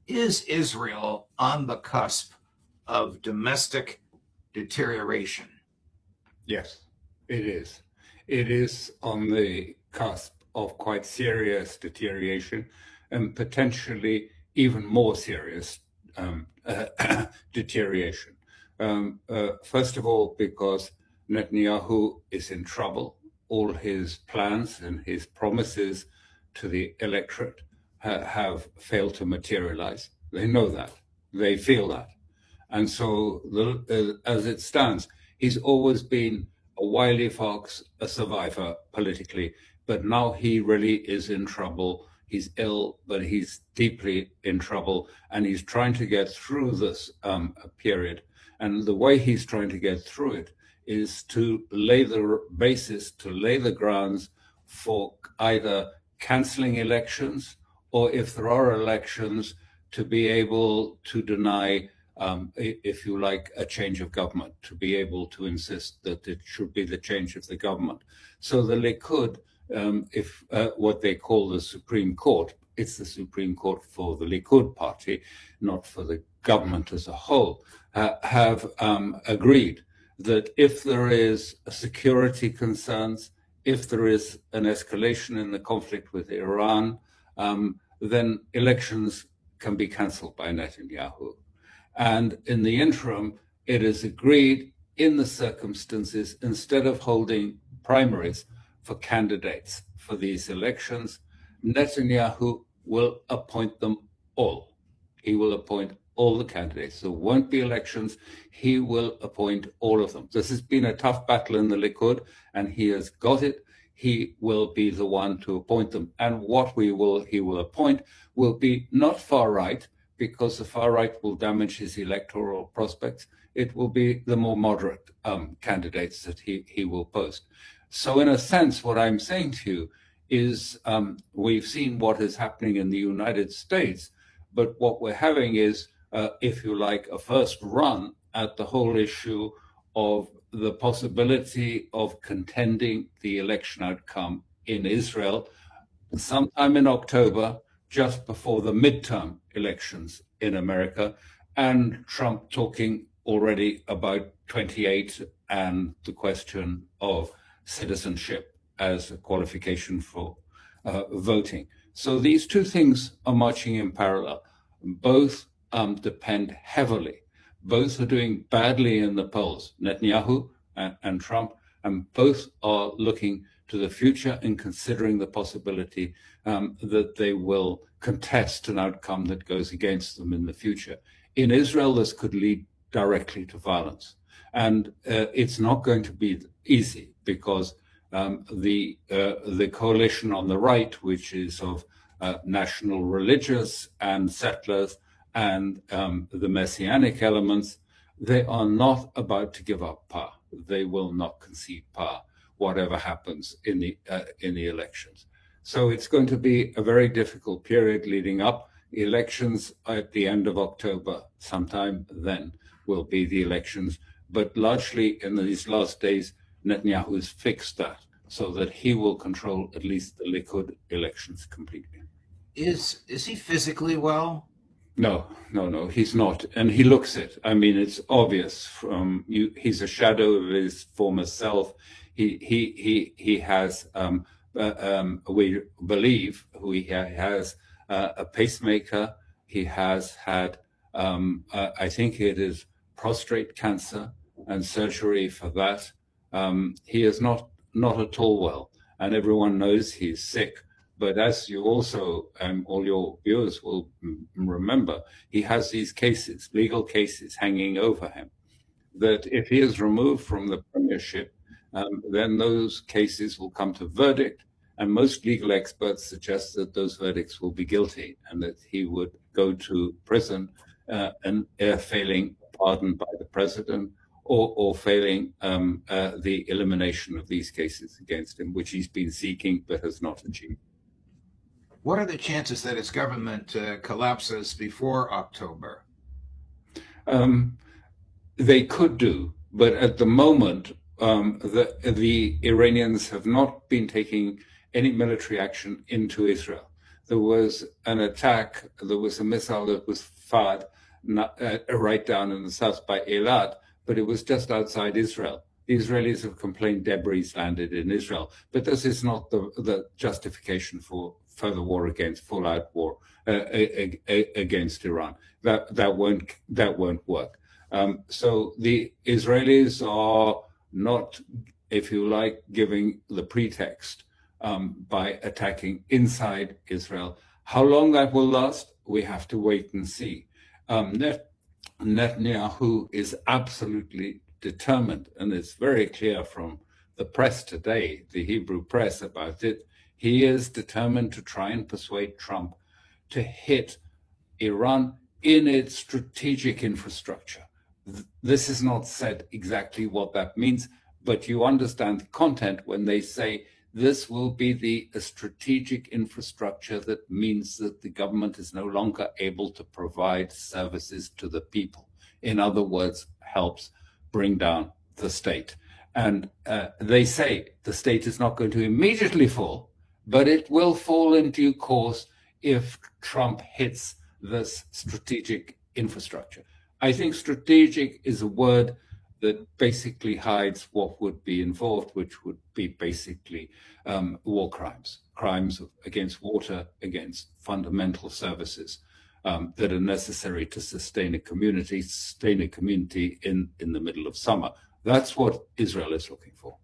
Is Israel on the cusp of domestic deterioration? Yes, it is. It is on the cusp of quite serious deterioration and potentially even more serious deterioration. First of all, because Netanyahu is in trouble. All his plans and his promises to the electorate have failed to materialize. They know that. They feel that. And so, as it stands, he's always been a wily fox, a survivor politically, but now he really is in trouble. He's ill, but he's deeply in trouble, and he's trying to get through this period. And the way he's trying to get through it is to lay the basis, to lay the grounds for either canceling elections, or if there are elections, to be able to deny if you like, a change of government, to be able to insist that it should be the change of the government. So the Likud, if what they call the Supreme Court, it's the Supreme Court for the Likud party, not for the government as a whole, have agreed that if there is security concerns, if there is an escalation in the conflict with Iran, then elections can be cancelled by Netanyahu. And in the interim, it is agreed in the circumstances, instead of holding primaries for candidates for these elections, Netanyahu will appoint them all. He will appoint all the candidates. There won't be elections. He will appoint all of them. This has been a tough battle in the Likud, and he has got it. He will be the one to appoint them. And what he will appoint will be not far right, because the far right will damage his electoral prospects. It will be the more moderate candidates that he will post. So in a sense, what I'm saying to you is we've seen what is happening in the United States, but what we're having is, if you like, a first run at the whole issue of the possibility of contending the election outcome in Israel sometime in October, just before the midterm elections in America, and Trump talking already about 28 and the question of citizenship as a qualification for voting. So these two things are marching in parallel. Both depend heavily. Both are doing badly in the polls, Netanyahu and Trump, and both are looking to the future and considering the possibility that they will contest an outcome that goes against them in the future. In Israel, this could lead directly to violence. And it's not going to be easy, because the coalition on the right, which is of national religious and settlers and the messianic elements, they are not about to give up power. They will not concede power, whatever happens in the elections. So it's going to be a very difficult period leading up. Elections at the end of October, sometime then will be the elections. But largely in these last days, Netanyahu has fixed that so that he will control at least the Likud elections completely. Is he physically well? No, he's not, and he looks it. I mean, it's obvious from you. He's a shadow of his former self. He has, we believe, he has a pacemaker. He has had, I think it is prostate cancer and surgery for that. He is not at all well, and everyone knows he's sick. But as you also, all your viewers will remember, he has these cases, legal cases hanging over him, that if he is removed from the premiership, then those cases will come to verdict. And most legal experts suggest that those verdicts will be guilty and that he would go to prison and failing pardon by the president, or failing the elimination of these cases against him, which he's been seeking but has not achieved. What are the chances that his government collapses before October? They could do, but at the moment, the Iranians have not been taking any military action into Israel. there was an attack, there was a missile that was fired right down in the south by Eilat, but it was just outside Israel. The Israelis have complained debris landed in Israel, but this is not the justification for further war against full-out war against Iran. That won't work. So the Israelis are not, if you like, giving the pretext by attacking inside Israel. How long that will last, we have to wait and see. Netanyahu is absolutely determined, and it's very clear from the press today, the Hebrew press about it. He is determined to try and persuade Trump to hit Iran in its strategic infrastructure. This is not said exactly what that means, but you understand the content when they say this will be the strategic infrastructure that means that the government is no longer able to provide services to the people. In other words, helps bring down the state. And they say the state is not going to immediately fall, but it will fall in due course if Trump hits this strategic infrastructure. I think strategic is a word that basically hides what would be involved, which would be basically war crimes, crimes against water, against fundamental services that are necessary to sustain a community in the middle of summer. That's what Israel is looking for.